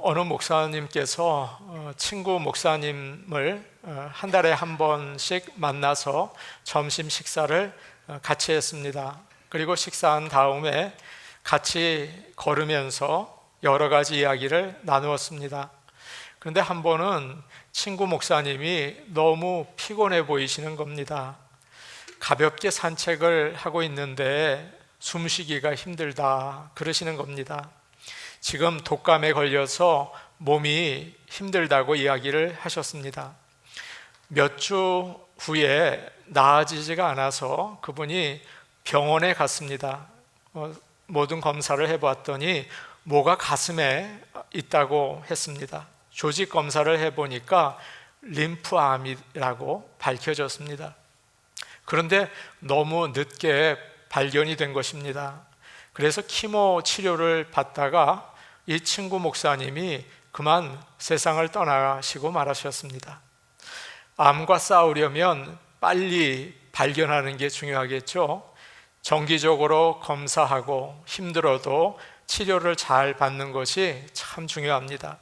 어느 목사님께서 친구 목사님을 한 달에 한 번씩 만나서 점심 식사를 같이 했습니다. 그리고 식사한 다음에 같이 걸으면서 여러 가지 이야기를 나누었습니다. 그런데 한 번은 친구 목사님이 너무 피곤해 보이시는 겁니다. 가볍게 산책을 하고 있는데 숨쉬기가 힘들다 그러시는 겁니다. 지금 독감에 걸려서 몸이 힘들다고 이야기를 하셨습니다. 몇 주 후에 나아지지가 않아서 그분이 병원에 갔습니다. 모든 검사를 해봤더니 뭐가 가슴에 있다고 했습니다. 조직 검사를 해보니까 림프암이라고 밝혀졌습니다. 그런데 너무 늦게 발견이 된 것입니다. 그래서 키모 치료를 받다가 이 친구 목사님이 그만 세상을 떠나시고 말하셨습니다. 암과 싸우려면 빨리 발견하는 게 중요하겠죠. 정기적으로 검사하고 힘들어도 치료를 잘 받는 것이 참 중요합니다.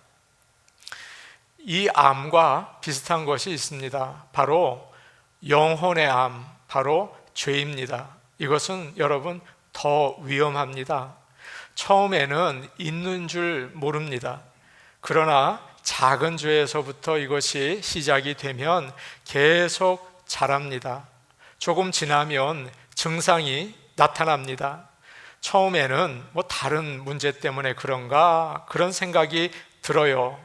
이 암과 비슷한 것이 있습니다. 바로 영혼의 암, 바로 죄입니다. 이것은 여러분 더 위험합니다. 처음에는 있는 줄 모릅니다. 그러나 작은 죄에서부터 이것이 시작이 되면 계속 자랍니다. 조금 지나면 증상이 나타납니다. 처음에는 다른 문제 때문에 그런가 그런 생각이 들어요.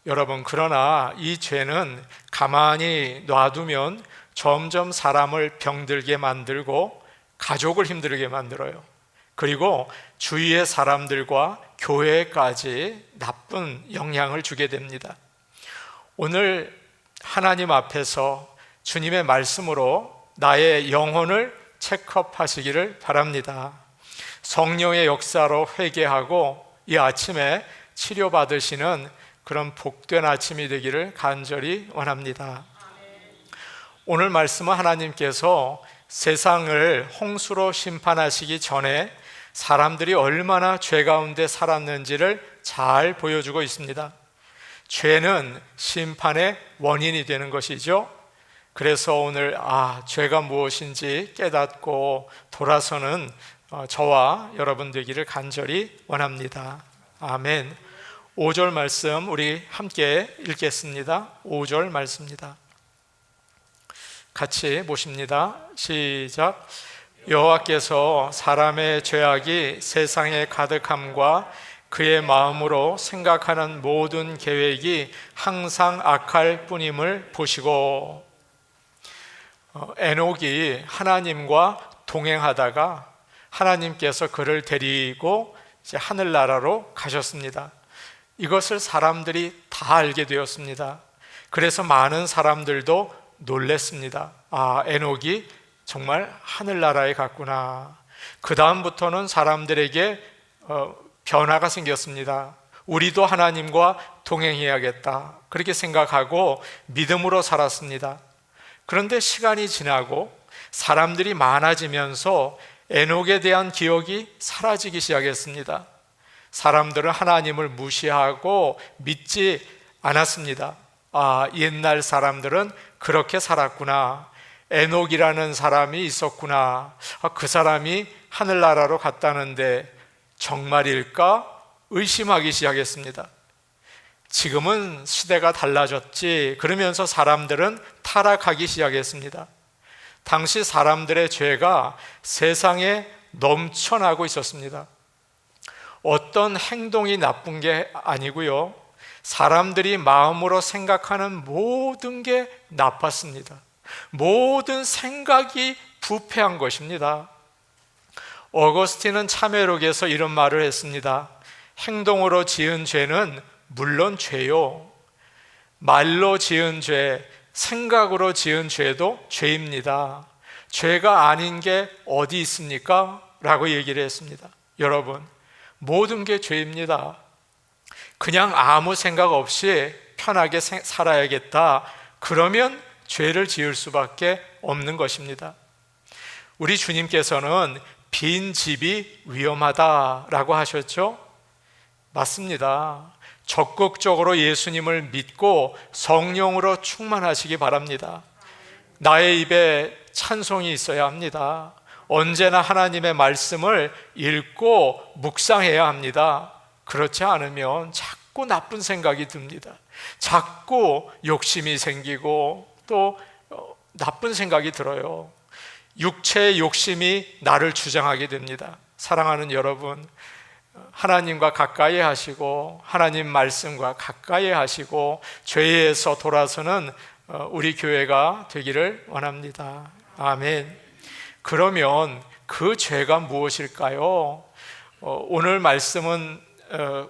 여러분, 그러나 이 죄는 가만히 놔두면 점점 사람을 병들게 만들고 가족을 힘들게 만들어요. 그리고 주위의 사람들과 교회까지 나쁜 영향을 주게 됩니다. 오늘 하나님 앞에서 주님의 말씀으로 나의 영혼을 체크업하시기를 바랍니다. 성령의 역사로 회개하고 이 아침에 치료받으시는 그런 복된 아침이 되기를 간절히 원합니다. 오늘 말씀은 하나님께서 세상을 홍수로 심판하시기 전에 사람들이 얼마나 죄 가운데 살았는지를 잘 보여주고 있습니다. 죄는 심판의 원인이 되는 것이죠. 그래서 오늘 죄가 무엇인지 깨닫고 돌아서는 저와 여러분 되기를 간절히 원합니다. 아멘. 5절 말씀 우리 함께 읽겠습니다. 5절 말씀입니다. 같이 보십니다. 시작. 여호와께서 사람의 죄악이 세상에 가득함과 그의 마음으로 생각하는 모든 계획이 항상 악할 뿐임을 보시고. 에녹이 하나님과 동행하다가 하나님께서 그를 데리고 이제 하늘나라로 가셨습니다. 이것을 사람들이 다 알게 되었습니다. 그래서 많은 사람들도 놀랬습니다. 에녹이 정말 하늘나라에 갔구나. 그 다음부터는 사람들에게 변화가 생겼습니다. 우리도 하나님과 동행해야겠다 그렇게 생각하고 믿음으로 살았습니다. 그런데 시간이 지나고 사람들이 많아지면서 에녹에 대한 기억이 사라지기 시작했습니다. 사람들은 하나님을 무시하고 믿지 않았습니다. 옛날 사람들은 그렇게 살았구나. 에녹이라는 사람이 있었구나. 그 사람이 하늘나라로 갔다는데 정말일까? 의심하기 시작했습니다. 지금은 시대가 달라졌지 그러면서 사람들은 타락하기 시작했습니다. 당시 사람들의 죄가 세상에 넘쳐나고 있었습니다. 어떤 행동이 나쁜 게 아니고요, 사람들이 마음으로 생각하는 모든 게 나빴습니다. 모든 생각이 부패한 것입니다. 어거스틴은 참회록에서 이런 말을 했습니다. 행동으로 지은 죄는 물론 죄요, 말로 지은 죄, 생각으로 지은 죄도 죄입니다. 죄가 아닌 게 어디 있습니까? 라고 얘기를 했습니다. 여러분, 모든 게 죄입니다. 그냥 아무 생각 없이 편하게 살아야겠다 그러면 죄를 지을 수밖에 없는 것입니다. 우리 주님께서는 빈 집이 위험하다라고 하셨죠. 맞습니다. 적극적으로 예수님을 믿고 성령으로 충만하시기 바랍니다. 나의 입에 찬송이 있어야 합니다. 언제나 하나님의 말씀을 읽고 묵상해야 합니다. 그렇지 않으면 자꾸 나쁜 생각이 듭니다. 자꾸 욕심이 생기고 또 나쁜 생각이 들어요. 육체의 욕심이 나를 주장하게 됩니다. 사랑하는 여러분, 하나님과 가까이 하시고 하나님 말씀과 가까이 하시고 죄에서 돌아서는 우리 교회가 되기를 원합니다. 아멘. 그러면 그 죄가 무엇일까요? 오늘 말씀은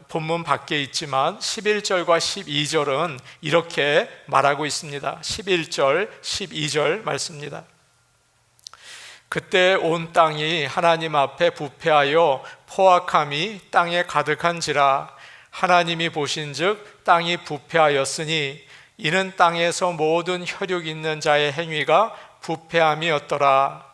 본문 밖에 있지만 11절과 12절은 이렇게 말하고 있습니다. 11절, 12절 말씀입니다. 그때 온 땅이 하나님 앞에 부패하여 포악함이 땅에 가득한지라. 하나님이 보신즉 땅이 부패하였으니 이는 땅에서 모든 혈육 있는 자의 행위가 부패함이었더라.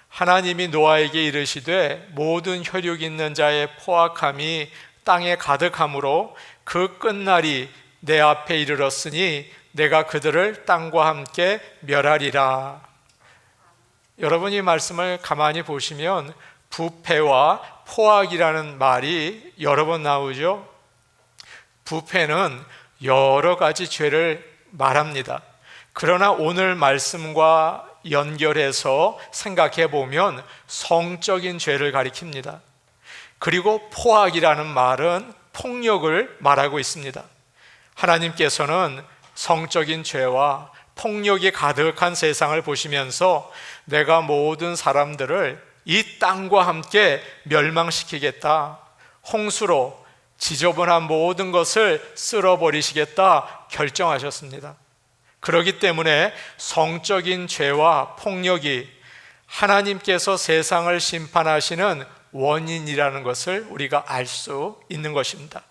하나님이 노아에게 이르시되 모든 혈육 있는 자의 포악함이 땅에 가득함으로 그 끝날이 내 앞에 이르렀으니 내가 그들을 땅과 함께 멸하리라. 여러분, 이 말씀을 가만히 보시면 부패와 포악이라는 말이 여러 번 나오죠. 부패는 여러 가지 죄를 말합니다. 그러나 오늘 말씀과 연결해서 생각해 보면 성적인 죄를 가리킵니다. 그리고 포악이라는 말은 폭력을 말하고 있습니다. 하나님께서는 성적인 죄와 폭력이 가득한 세상을 보시면서 내가 모든 사람들을 이 땅과 함께 멸망시키겠다, 홍수로 지저분한 모든 것을 쓸어버리시겠다 결정하셨습니다. 그렇기 때문에 성적인 죄와 폭력이 하나님께서 세상을 심판하시는 원인이라는 것을 우리가 알 수 있는 것입니다.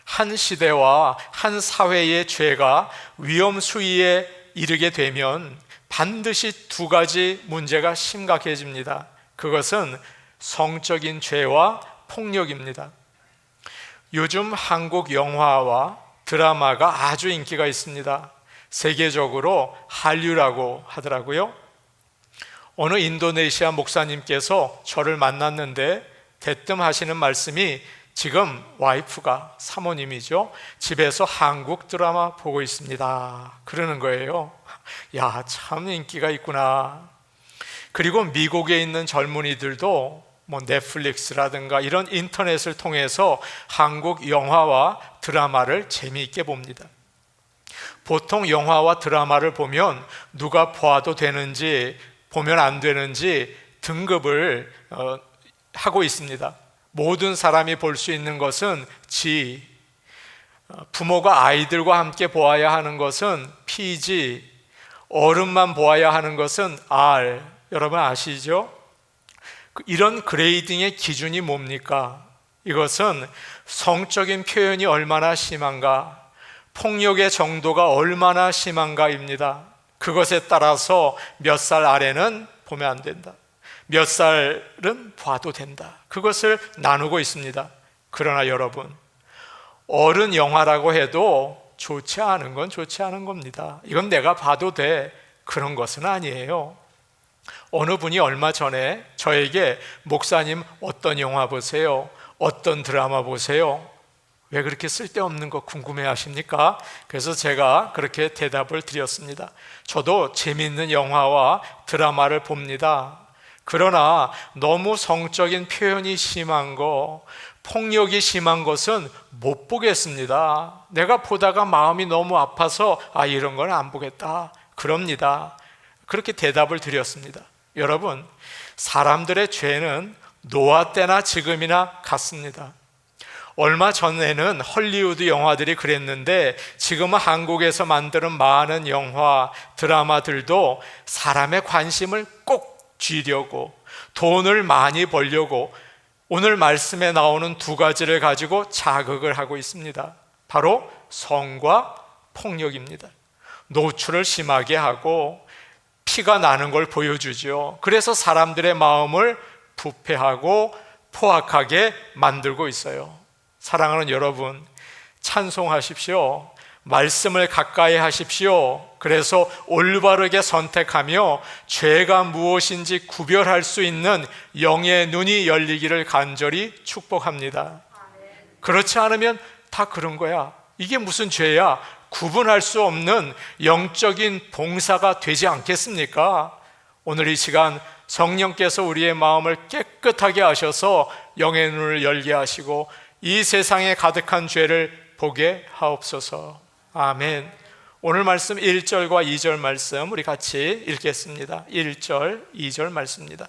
한 시대와 한 사회의 죄가 위험 수위에 이르게 되면 반드시 두 가지 문제가 심각해집니다. 그것은 성적인 죄와 폭력입니다. 요즘 한국 영화와 드라마가 아주 인기가 있습니다. 세계적으로 한류라고 하더라고요. 어느 인도네시아 목사님께서 저를 만났는데 대뜸 하시는 말씀이 지금 와이프가, 사모님이죠, 집에서 한국 드라마 보고 있습니다 그러는 거예요. 야, 참 인기가 있구나. 그리고 미국에 있는 젊은이들도 뭐 넷플릭스라든가 이런 인터넷을 통해서 한국 영화와 드라마를 재미있게 봅니다. 보통 영화와 드라마를 보면 누가 봐도 되는지 보면 안 되는지 등급을 하고 있습니다. 모든 사람이 볼 수 있는 것은 G, 부모가 아이들과 함께 보아야 하는 것은 PG, 어른만 보아야 하는 것은 R. 여러분 아시죠? 이런 그레이딩의 기준이 뭡니까? 이것은 성적인 표현이 얼마나 심한가, 폭력의 정도가 얼마나 심한가입니다. 그것에 따라서 몇 살 아래는 보면 안 된다, 몇 살은 봐도 된다, 그것을 나누고 있습니다. 그러나 여러분, 어른 영화라고 해도 좋지 않은 건 좋지 않은 겁니다. 이건 내가 봐도 돼, 그런 것은 아니에요. 어느 분이 얼마 전에 저에게 목사님 어떤 영화 보세요? 어떤 드라마 보세요? 왜 그렇게 쓸데없는 거 궁금해 하십니까? 그래서 제가 그렇게 대답을 드렸습니다. 저도 재미있는 영화와 드라마를 봅니다. 그러나 너무 성적인 표현이 심한 거, 폭력이 심한 것은 못 보겠습니다. 내가 보다가 마음이 너무 아파서 이런 건 안 보겠다 그럽니다. 그렇게 대답을 드렸습니다. 여러분, 사람들의 죄는 노아 때나 지금이나 같습니다. 얼마 전에는 헐리우드 영화들이 그랬는데 지금은 한국에서 만드는 많은 영화, 드라마들도 사람의 관심을 꼭 쥐려고, 돈을 많이 벌려고 오늘 말씀에 나오는 두 가지를 가지고 자극을 하고 있습니다. 바로 성과 폭력입니다. 노출을 심하게 하고 피가 나는 걸 보여주죠. 그래서 사람들의 마음을 부패하고 포악하게 만들고 있어요. 사랑하는 여러분, 찬송하십시오. 말씀을 가까이 하십시오. 그래서 올바르게 선택하며 죄가 무엇인지 구별할 수 있는 영의 눈이 열리기를 간절히 축복합니다. 그렇지 않으면 다 그런 거야. 이게 무슨 죄야? 구분할 수 없는 영적인 봉사가 되지 않겠습니까? 오늘 이 시간 성령께서 우리의 마음을 깨끗하게 하셔서 영의 눈을 열게 하시고 이 세상에 가득한 죄를 보게 하옵소서. 아멘. 오늘 말씀 1절과 2절 말씀 우리 같이 읽겠습니다. 1절, 2절 말씀입니다.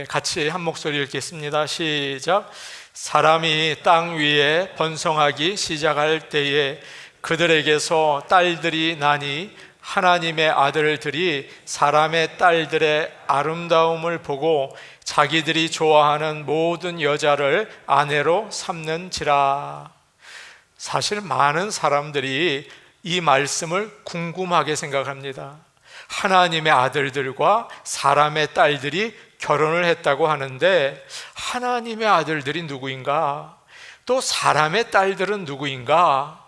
같이 한 목소리 읽겠습니다. 시작. 사람이 땅 위에 번성하기 시작할 때에 그들에게서 딸들이 나니 하나님의 아들들이 사람의 딸들의 아름다움을 보고 자기들이 좋아하는 모든 여자를 아내로 삼는지라. 사실 많은 사람들이 이 말씀을 궁금하게 생각합니다. 하나님의 아들들과 사람의 딸들이 결혼을 했다고 하는데 하나님의 아들들이 누구인가? 또 사람의 딸들은 누구인가?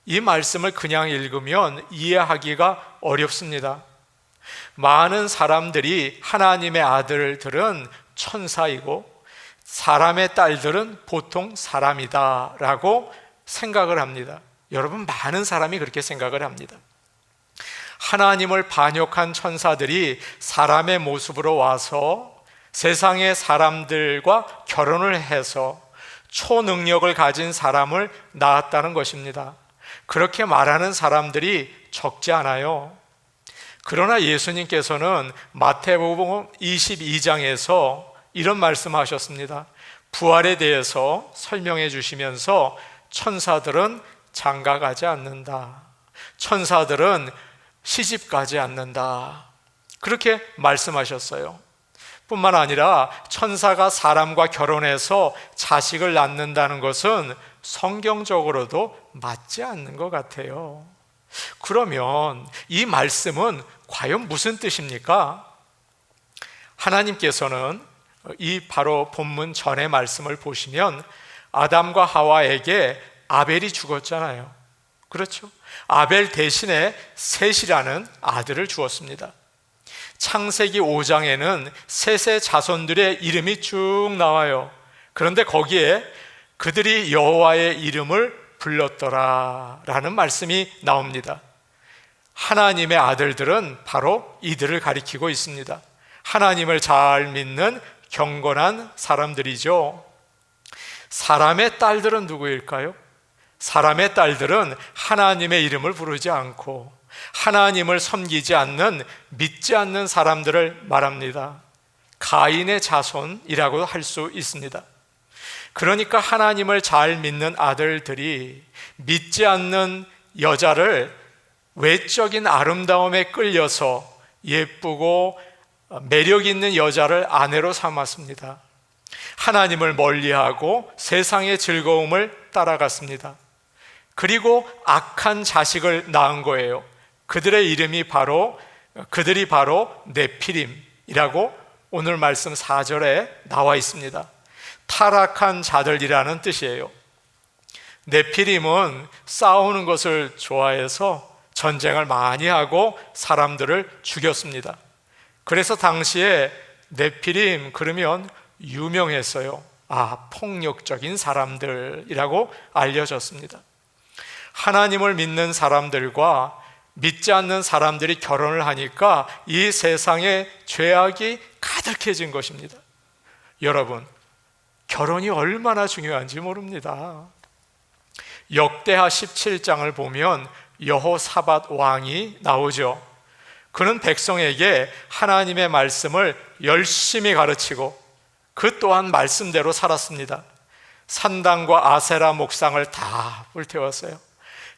이 말씀을 그냥 읽으면 이해하기가 어렵습니다. 많은 사람들이 하나님의 아들들은 천사이고 사람의 딸들은 보통 사람이다 라고 생각을 합니다. 여러분, 많은 사람이 그렇게 생각을 합니다. 하나님을 반역한 천사들이 사람의 모습으로 와서 세상의 사람들과 결혼을 해서 초능력을 가진 사람을 낳았다는 것입니다. 그렇게 말하는 사람들이 적지 않아요. 그러나 예수님께서는 마태복음 22장에서 이런 말씀하셨습니다. 부활에 대해서 설명해 주시면서 천사들은 장가가지 않는다. 천사들은 시집가지 않는다. 그렇게 말씀하셨어요. 뿐만 아니라 천사가 사람과 결혼해서 자식을 낳는다는 것은 성경적으로도 맞지 않는 것 같아요. 그러면 이 말씀은 과연 무슨 뜻입니까? 하나님께서는 이 바로 본문 전의 말씀을 보시면 아담과 하와에게 아벨이 죽었잖아요. 그렇죠? 아벨 대신에 셋이라는 아들을 주었습니다. 창세기 5장에는 셋의 자손들의 이름이 쭉 나와요. 그런데 거기에 그들이 여호와의 이름을 불렀더라 라는 말씀이 나옵니다. 하나님의 아들들은 바로 이들을 가리키고 있습니다. 하나님을 잘 믿는 경건한 사람들이죠. 사람의 딸들은 누구일까요? 사람의 딸들은 하나님의 이름을 부르지 않고 하나님을 섬기지 않는, 믿지 않는 사람들을 말합니다. 가인의 자손이라고 할 수 있습니다. 그러니까 하나님을 잘 믿는 아들들이 믿지 않는 여자를 외적인 아름다움에 끌려서 예쁘고 매력 있는 여자를 아내로 삼았습니다. 하나님을 멀리하고 세상의 즐거움을 따라갔습니다. 그리고 악한 자식을 낳은 거예요. 그들이 바로 네피림이라고 오늘 말씀 4절에 나와 있습니다. 타락한 자들이라는 뜻이에요. 네피림은 싸우는 것을 좋아해서 전쟁을 많이 하고 사람들을 죽였습니다. 그래서 당시에 네피림 그러면 유명했어요. 폭력적인 사람들이라고 알려졌습니다. 하나님을 믿는 사람들과 믿지 않는 사람들이 결혼을 하니까 이 세상에 죄악이 가득해진 것입니다. 여러분, 결혼이 얼마나 중요한지 모릅니다. 역대하 17장을 보면 여호사밧 왕이 나오죠. 그는 백성에게 하나님의 말씀을 열심히 가르치고 그 또한 말씀대로 살았습니다. 산당과 아세라 목상을 다 불태웠어요.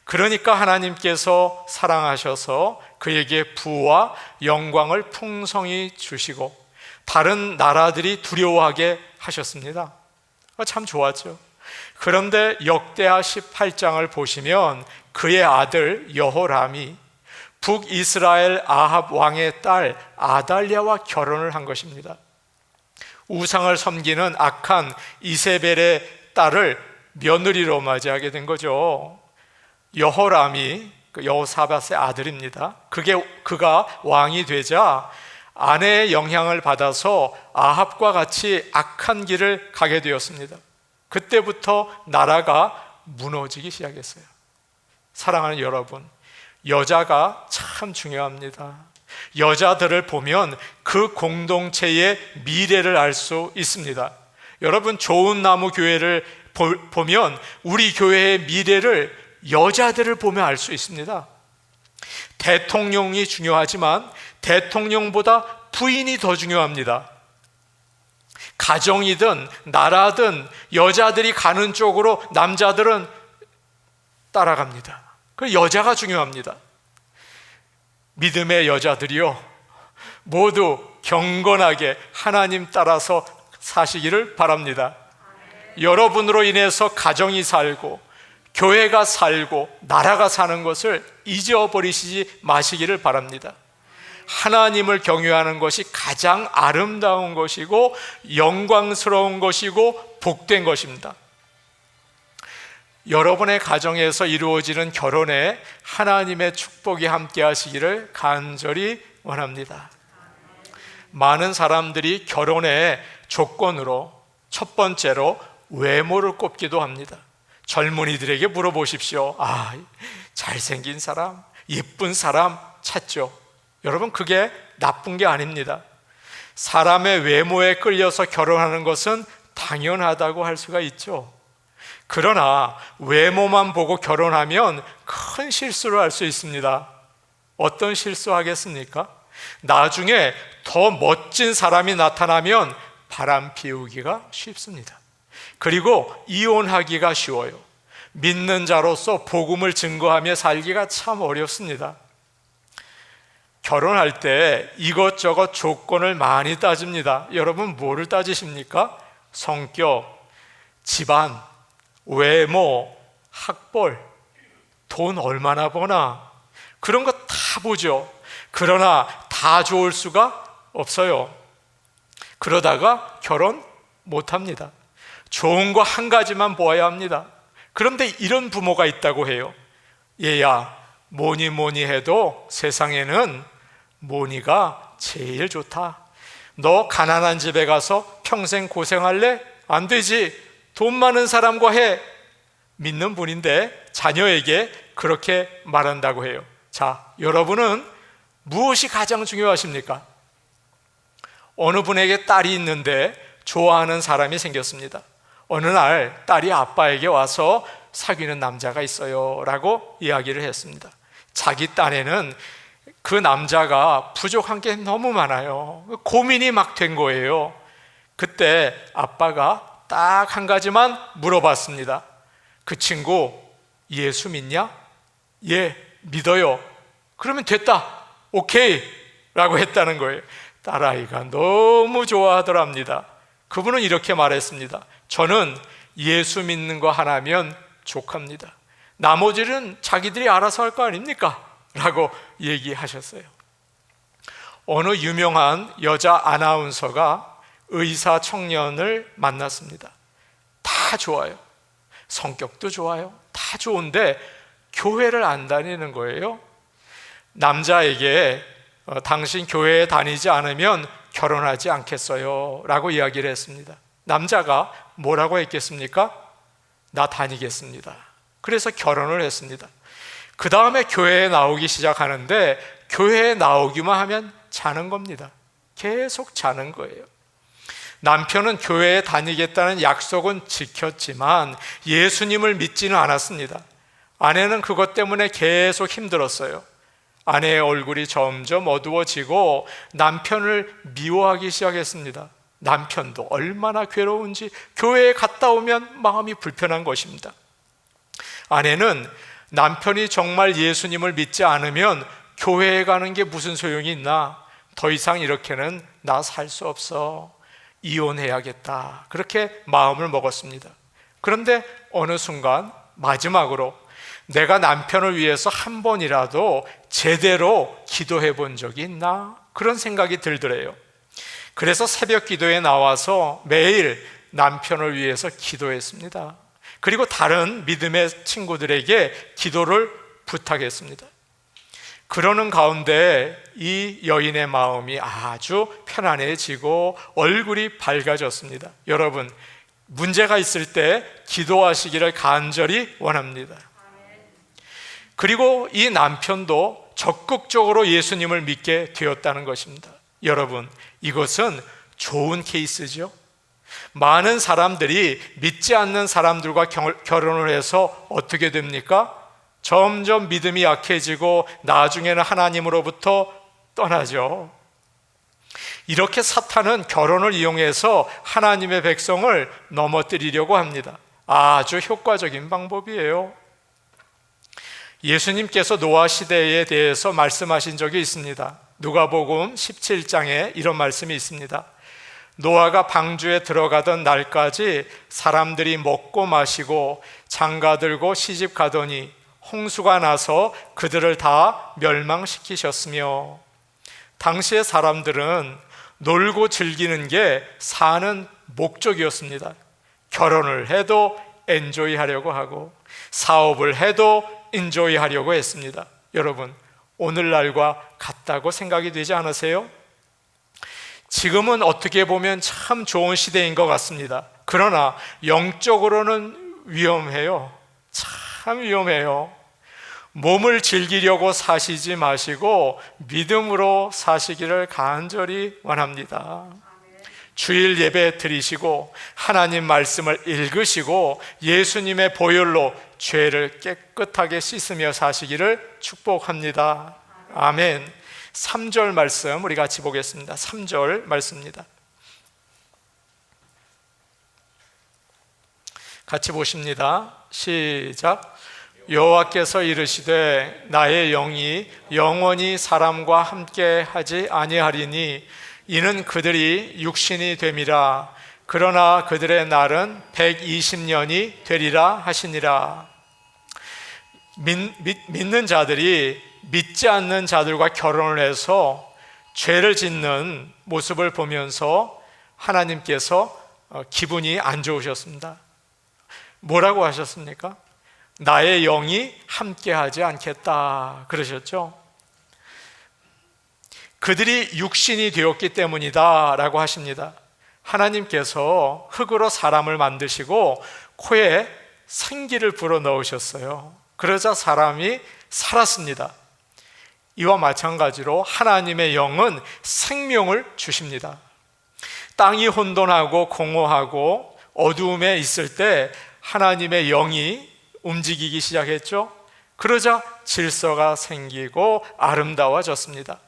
그러니까 하나님께서 사랑하셔서 그에게 부와 영광을 풍성히 주시고 다른 나라들이 두려워하게 하셨습니다. 참 좋았죠. 그런데 역대하 18장을 보시면 그의 아들 여호람이 북이스라엘 아합 왕의 딸 아달랴와 결혼을 한 것입니다. 우상을 섬기는 악한 이세벨의 딸을 며느리로 맞이하게 된 거죠. 여호람이 여호사밧의 아들입니다. 그가 왕이 되자 아내의 영향을 받아서 아합과 같이 악한 길을 가게 되었습니다. 그때부터 나라가 무너지기 시작했어요. 사랑하는 여러분, 여자가 참 중요합니다. 여자들을 보면 그 공동체의 미래를 알 수 있습니다. 여러분, 좋은 나무 교회를 보면 우리 교회의 미래를 여자들을 보면 알 수 있습니다. 대통령이 중요하지만 대통령보다 부인이 더 중요합니다. 가정이든 나라든 여자들이 가는 쪽으로 남자들은 따라갑니다. 그 여자가 중요합니다. 믿음의 여자들이요, 모두 경건하게 하나님 따라서 사시기를 바랍니다. 여러분으로 인해서 가정이 살고 교회가 살고 나라가 사는 것을 잊어버리시지 마시기를 바랍니다. 하나님을 경외하는 것이 가장 아름다운 것이고 영광스러운 것이고 복된 것입니다. 여러분의 가정에서 이루어지는 결혼에 하나님의 축복이 함께 하시기를 간절히 원합니다. 많은 사람들이 결혼의 조건으로 첫 번째로 외모를 꼽기도 합니다. 젊은이들에게 물어보십시오. 잘생긴 사람, 예쁜 사람 찾죠. 여러분, 그게 나쁜 게 아닙니다. 사람의 외모에 끌려서 결혼하는 것은 당연하다고 할 수가 있죠. 그러나 외모만 보고 결혼하면 큰 실수를 할 수 있습니다. 어떤 실수 하겠습니까? 나중에 더 멋진 사람이 나타나면 바람 피우기가 쉽습니다. 그리고 이혼하기가 쉬워요. 믿는 자로서 복음을 증거하며 살기가 참 어렵습니다. 결혼할 때 이것저것 조건을 많이 따집니다. 여러분, 뭐를 따지십니까? 성격, 집안, 외모, 학벌, 돈 얼마나 버나, 그런 거 다 보죠. 그러나 다 좋을 수가 없어요. 그러다가 결혼 못합니다. 좋은 거 한 가지만 보아야 합니다. 그런데 이런 부모가 있다고 해요. 얘야, 뭐니 뭐니 해도 세상에는 뭐니가 제일 좋다. 너 가난한 집에 가서 평생 고생할래? 안 되지. 돈 많은 사람과 해. 믿는 분인데 자녀에게 그렇게 말한다고 해요. 자, 여러분은 무엇이 가장 중요하십니까? 어느 분에게 딸이 있는데 좋아하는 사람이 생겼습니다. 어느 날 딸이 아빠에게 와서 사귀는 남자가 있어요 라고 이야기를 했습니다. 자기 딴에는 그 남자가 부족한 게 너무 많아요. 고민이 막 된 거예요. 그때 아빠가 딱 한 가지만 물어봤습니다. 그 친구 예수 믿냐? 예, 믿어요. 그러면 됐다, 오케이 라고 했다는 거예요. 딸아이가 너무 좋아하더랍니다. 그분은 이렇게 말했습니다. 저는 예수 믿는 거 하나면 족합니다. 나머지는 자기들이 알아서 할 거 아닙니까? 라고 얘기하셨어요. 어느 유명한 여자 아나운서가 의사 청년을 만났습니다. 다 좋아요. 성격도 좋아요. 다 좋은데 교회를 안 다니는 거예요. 남자에게 당신 교회에 다니지 않으면 결혼하지 않겠어요 라고 이야기를 했습니다. 남자가 뭐라고 했겠습니까? 나 다니겠습니다. 그래서 결혼을 했습니다. 그 다음에 교회에 나오기 시작하는데 교회에 나오기만 하면 자는 겁니다. 계속 자는 거예요. 남편은 교회에 다니겠다는 약속은 지켰지만 예수님을 믿지는 않았습니다. 아내는 그것 때문에 계속 힘들었어요. 아내의 얼굴이 점점 어두워지고 남편을 미워하기 시작했습니다. 남편도 얼마나 괴로운지 교회에 갔다 오면 마음이 불편한 것입니다. 아내는 남편이 정말 예수님을 믿지 않으면 교회에 가는 게 무슨 소용이 있나? 더 이상 이렇게는 나 살 수 없어. 이혼해야겠다. 그렇게 마음을 먹었습니다. 그런데 어느 순간 마지막으로 내가 남편을 위해서 한 번이라도 제대로 기도해 본 적이 있나? 그런 생각이 들더래요. 그래서 새벽 기도에 나와서 매일 남편을 위해서 기도했습니다. 그리고 다른 믿음의 친구들에게 기도를 부탁했습니다. 그러는 가운데 이 여인의 마음이 아주 편안해지고 얼굴이 밝아졌습니다. 여러분, 문제가 있을 때 기도하시기를 간절히 원합니다. 그리고 이 남편도 적극적으로 예수님을 믿게 되었다는 것입니다. 여러분, 이것은 좋은 케이스죠. 많은 사람들이 믿지 않는 사람들과 결혼을 해서 어떻게 됩니까? 점점 믿음이 약해지고 나중에는 하나님으로부터 떠나죠. 이렇게 사탄은 결혼을 이용해서 하나님의 백성을 넘어뜨리려고 합니다. 아주 효과적인 방법이에요. 예수님께서 노아 시대에 대해서 말씀하신 적이 있습니다. 누가복음 17장에 이런 말씀이 있습니다. 노아가 방주에 들어가던 날까지 사람들이 먹고 마시고 장가들고 시집 가더니 홍수가 나서 그들을 다 멸망시키셨으며, 당시의 사람들은 놀고 즐기는 게 사는 목적이었습니다. 결혼을 해도 엔조이 하려고 하고 사업을 해도 엔조이 하려고 했습니다. 여러분, 오늘날과 같다고 생각이 되지 않으세요? 지금은 어떻게 보면 참 좋은 시대인 것 같습니다. 그러나 영적으로는 위험해요. 참 위험해요. 몸을 즐기려고 사시지 마시고 믿음으로 사시기를 간절히 원합니다. 주일 예배 드리시고 하나님 말씀을 읽으시고 예수님의 보혈로 죄를 깨끗하게 씻으며 사시기를 축복합니다. 아멘. 3절 말씀 우리 같이 보겠습니다. 3절 말씀입니다. 같이 보십니다. 시작. 여호와께서 이르시되 나의 영이 영원히 사람과 함께 하지 아니하리니 이는 그들이 육신이 됨이라. 그러나 그들의 날은 120년이 되리라 하시니라. 믿는 자들이 믿지 않는 자들과 결혼을 해서 죄를 짓는 모습을 보면서 하나님께서 기분이 안 좋으셨습니다. 뭐라고 하셨습니까? 나의 영이 함께하지 않겠다 그러셨죠. 그들이 육신이 되었기 때문이다 라고 하십니다. 하나님께서 흙으로 사람을 만드시고 코에 생기를 불어넣으셨어요. 그러자 사람이 살았습니다. 이와 마찬가지로 하나님의 영은 생명을 주십니다. 땅이 혼돈하고 공허하고 어두움에 있을 때 하나님의 영이 움직이기 시작했죠. 그러자 질서가 생기고 아름다워졌습니다.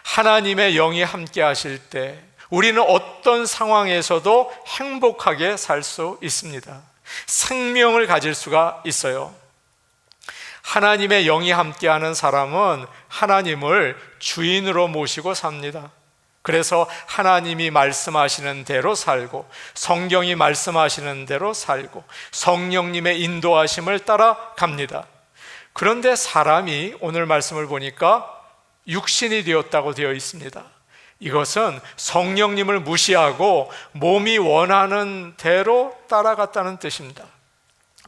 하나님의 영이 함께 하실 때 우리는 어떤 상황에서도 행복하게 살 수 있습니다. 생명을 가질 수가 있어요. 하나님의 영이 함께하는 사람은 하나님을 주인으로 모시고 삽니다. 그래서 하나님이 말씀하시는 대로 살고 성경이 말씀하시는 대로 살고 성령님의 인도하심을 따라갑니다. 그런데 사람이 오늘 말씀을 보니까 육신이 되었다고 되어 있습니다. 이것은 성령님을 무시하고 몸이 원하는 대로 따라갔다는 뜻입니다.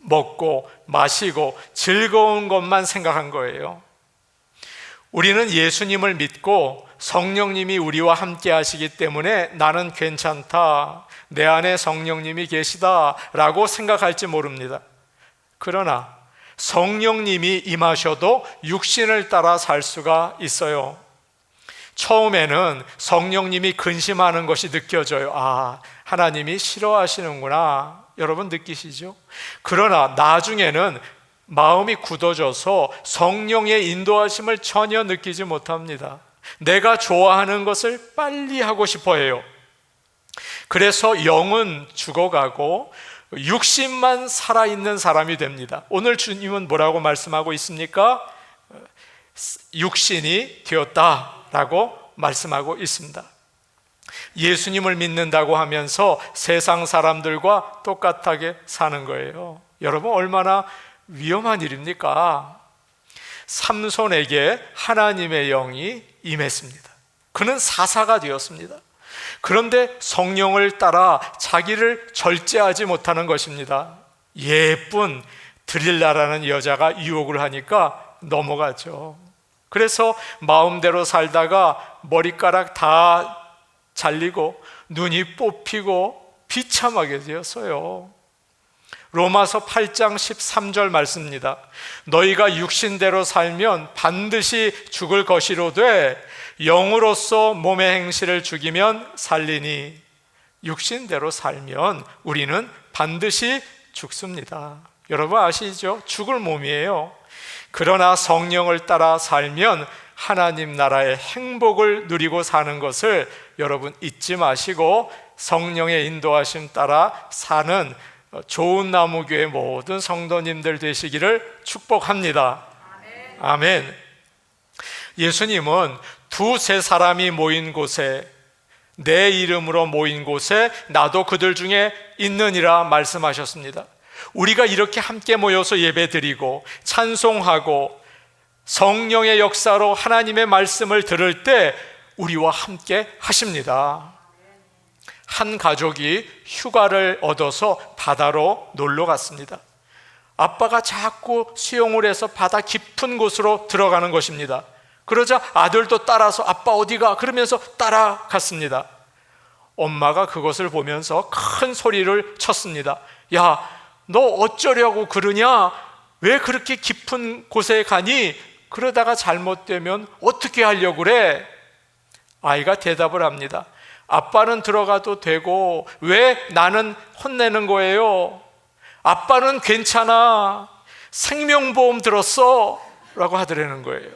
먹고 마시고 즐거운 것만 생각한 거예요. 우리는 예수님을 믿고 성령님이 우리와 함께 하시기 때문에 나는 괜찮다, 내 안에 성령님이 계시다 라고 생각할지 모릅니다. 그러나 성령님이 임하셔도 육신을 따라 살 수가 있어요. 처음에는 성령님이 근심하는 것이 느껴져요. 아, 하나님이 싫어하시는구나. 여러분 느끼시죠? 그러나 나중에는 마음이 굳어져서 성령의 인도하심을 전혀 느끼지 못합니다. 내가 좋아하는 것을 빨리 하고 싶어 해요. 그래서 영은 죽어가고 육신만 살아있는 사람이 됩니다. 오늘 주님은 뭐라고 말씀하고 있습니까? 육신이 되었다라고 말씀하고 있습니다. 예수님을 믿는다고 하면서 세상 사람들과 똑같하게 사는 거예요. 여러분, 얼마나 위험한 일입니까? 삼손에게 하나님의 영이 임했습니다. 그는 사사가 되었습니다. 그런데 성령을 따라 자기를 절제하지 못하는 것입니다. 예쁜 드릴라라는 여자가 유혹을 하니까 넘어가죠. 그래서 마음대로 살다가 머리카락 다 잘리고 눈이 뽑히고 비참하게 되었어요. 로마서 8장 13절 말씀입니다. 너희가 육신대로 살면 반드시 죽을 것이로되 영으로서 몸의 행실을 죽이면 살리니. 육신대로 살면 우리는 반드시 죽습니다. 여러분 아시죠? 죽을 몸이에요. 그러나 성령을 따라 살면 하나님 나라의 행복을 누리고 사는 것을 여러분 잊지 마시고 성령의 인도하심 따라 사는 좋은 나무교회 모든 성도님들 되시기를 축복합니다. 아멘. 예수님은 두세 사람이 모인 곳에, 내 이름으로 모인 곳에 나도 그들 중에 있느니라 말씀하셨습니다. 우리가 이렇게 함께 모여서 예배드리고 찬송하고 성령의 역사로 하나님의 말씀을 들을 때 우리와 함께 하십니다. 한 가족이 휴가를 얻어서 바다로 놀러 갔습니다. 아빠가 자꾸 수영을 해서 바다 깊은 곳으로 들어가는 것입니다. 그러자 아들도 따라서 아빠 어디가? 그러면서 따라갔습니다. 엄마가 그것을 보면서 큰 소리를 쳤습니다. 야, 너 어쩌려고 그러냐? 왜 그렇게 깊은 곳에 가니? 그러다가 잘못되면 어떻게 하려고 그래? 아이가 대답을 합니다. 아빠는 들어가도 되고 왜 나는 혼내는 거예요? 아빠는 괜찮아. 생명보험 들었어 라고 하더라는 거예요.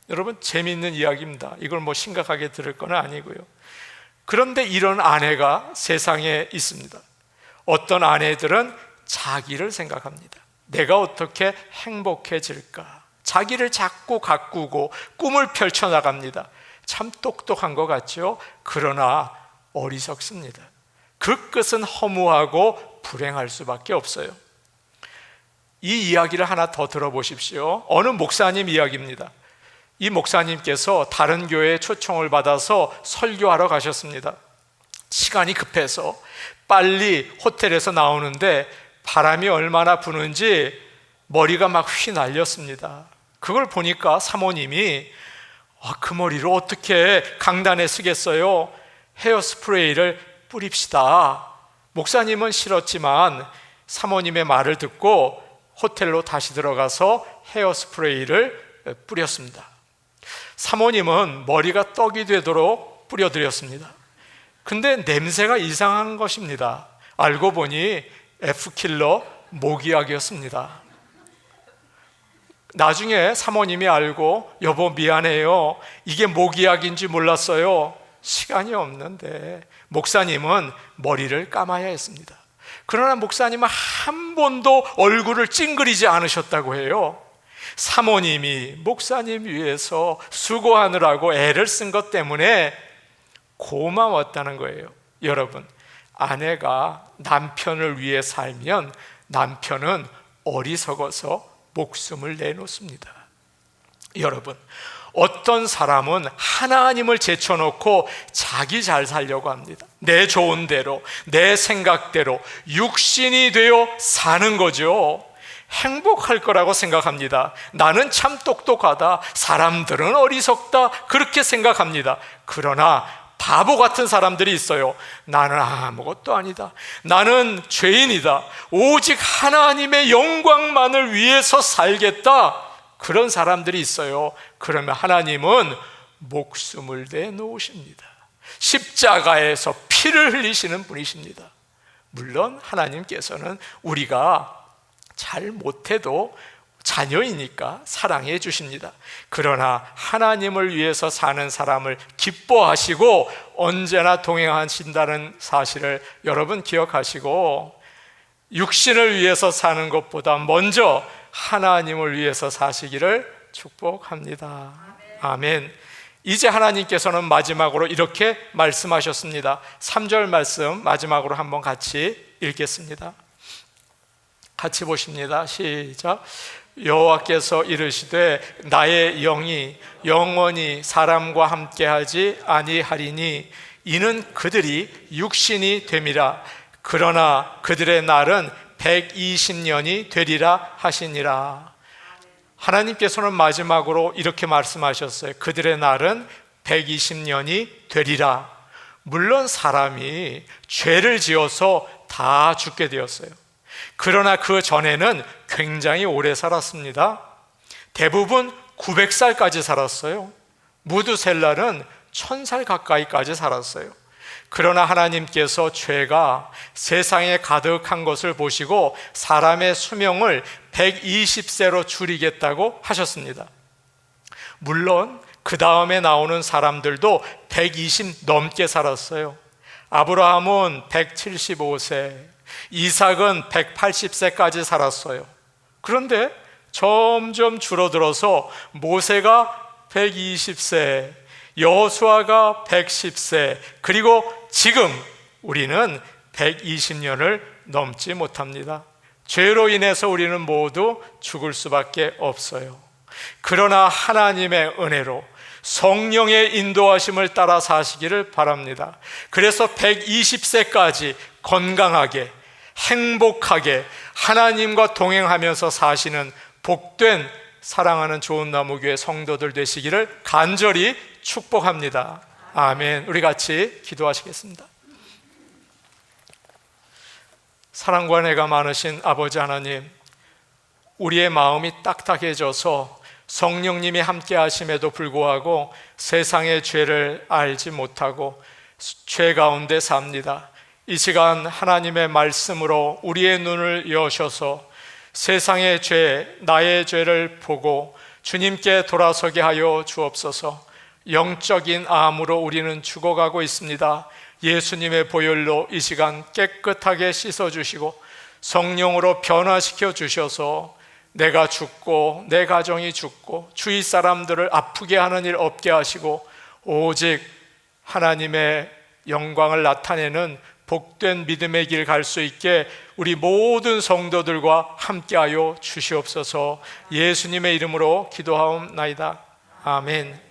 여러분 재미있는 이야기입니다. 이걸 뭐 심각하게 들을 건 아니고요. 그런데 이런 아내가 세상에 있습니다. 어떤 아내들은 자기를 생각합니다. 내가 어떻게 행복해질까? 자기를 자꾸 가꾸고 꿈을 펼쳐나갑니다. 참 똑똑한 것 같죠? 그러나 어리석습니다. 그 끝은 허무하고 불행할 수밖에 없어요. 이 이야기를 하나 더 들어보십시오. 어느 목사님 이야기입니다. 이 목사님께서 다른 교회에 초청을 받아서 설교하러 가셨습니다. 시간이 급해서 빨리 호텔에서 나오는데 바람이 얼마나 부는지 머리가 막 휘날렸습니다. 그걸 보니까 사모님이 그 머리를 어떻게 강단에 쓰겠어요? 헤어스프레이를 뿌립시다. 목사님은 싫었지만 사모님의 말을 듣고 호텔로 다시 들어가서 헤어스프레이를 뿌렸습니다. 사모님은 머리가 떡이 되도록 뿌려드렸습니다. 근데 냄새가 이상한 것입니다. 알고 보니 F킬러 모기약이었습니다. 나중에 사모님이 알고 여보 미안해요. 이게 모기약인지 몰랐어요. 시간이 없는데 목사님은 머리를 감아야 했습니다. 그러나 목사님은 한 번도 얼굴을 찡그리지 않으셨다고 해요. 사모님이 목사님 위해서 수고하느라고 애를 쓴 것 때문에 고마웠다는 거예요. 여러분, 아내가 남편을 위해 살면 남편은 어리석어서 목숨을 내놓습니다. 여러분, 어떤 사람은 하나님을 제쳐놓고 자기 잘 살려고 합니다. 내 좋은 대로, 내 생각대로 육신이 되어 사는 거죠. 행복할 거라고 생각합니다. 나는 참 똑똑하다. 사람들은 어리석다. 그렇게 생각합니다. 그러나 바보 같은 사람들이 있어요. 나는 아무것도 아니다. 나는 죄인이다. 오직 하나님의 영광만을 위해서 살겠다. 그런 사람들이 있어요. 그러면 하나님은 목숨을 내놓으십니다. 십자가에서 피를 흘리시는 분이십니다. 물론 하나님께서는 우리가 잘 못해도 자녀이니까 사랑해 주십니다. 그러나 하나님을 위해서 사는 사람을 기뻐하시고 언제나 동행하신다는 사실을 여러분 기억하시고, 육신을 위해서 사는 것보다 먼저 하나님을 위해서 사시기를 축복합니다. 아멘. 이제 하나님께서는 마지막으로 이렇게 말씀하셨습니다. 3절 말씀 마지막으로 한번 같이 읽겠습니다. 같이 보십니다. 시작. 여호와께서 이르시되 나의 영이 영원히 사람과 함께하지 아니하리니 이는 그들이 육신이 됨이라. 그러나 그들의 날은 120년이 되리라 하시니라. 하나님께서는 마지막으로 이렇게 말씀하셨어요. 그들의 날은 120년이 되리라. 물론 사람이 죄를 지어서 다 죽게 되었어요. 그러나 그 전에는 굉장히 오래 살았습니다. 대부분 900살까지 살았어요. 무두셀라는 1000살 가까이까지 살았어요. 그러나 하나님께서 죄가 세상에 가득한 것을 보시고 사람의 수명을 120세로 줄이겠다고 하셨습니다. 물론 그 다음에 나오는 사람들도 120 넘게 살았어요. 아브라함은 175세, 이삭은 180세까지 살았어요. 그런데 점점 줄어들어서 모세가 120세, 여호수아가 110세, 그리고 지금 우리는 120년을 넘지 못합니다. 죄로 인해서 우리는 모두 죽을 수밖에 없어요. 그러나 하나님의 은혜로 성령의 인도하심을 따라 사시기를 바랍니다. 그래서 120세까지 건강하게, 행복하게 하나님과 동행하면서 사시는 복된 사랑하는 좋은 나무교회 성도들 되시기를 간절히 축복합니다. 아멘. 우리 같이 기도하시겠습니다. 사랑과 은혜가 많으신 아버지 하나님, 우리의 마음이 딱딱해져서 성령님이 함께 하심에도 불구하고 세상의 죄를 알지 못하고 죄 가운데 삽니다. 이 시간 하나님의 말씀으로 우리의 눈을 여셔서 세상의 죄, 나의 죄를 보고 주님께 돌아서게 하여 주옵소서. 영적인 암으로 우리는 죽어가고 있습니다. 예수님의 보혈로 이 시간 깨끗하게 씻어주시고 성령으로 변화시켜 주셔서 내가 죽고 내 가정이 죽고 주위 사람들을 아프게 하는 일 없게 하시고 오직 하나님의 영광을 나타내는 복된 믿음의 길 갈 수 있게 우리 모든 성도들과 함께하여 주시옵소서. 예수님의 이름으로 기도하옵나이다. 아멘.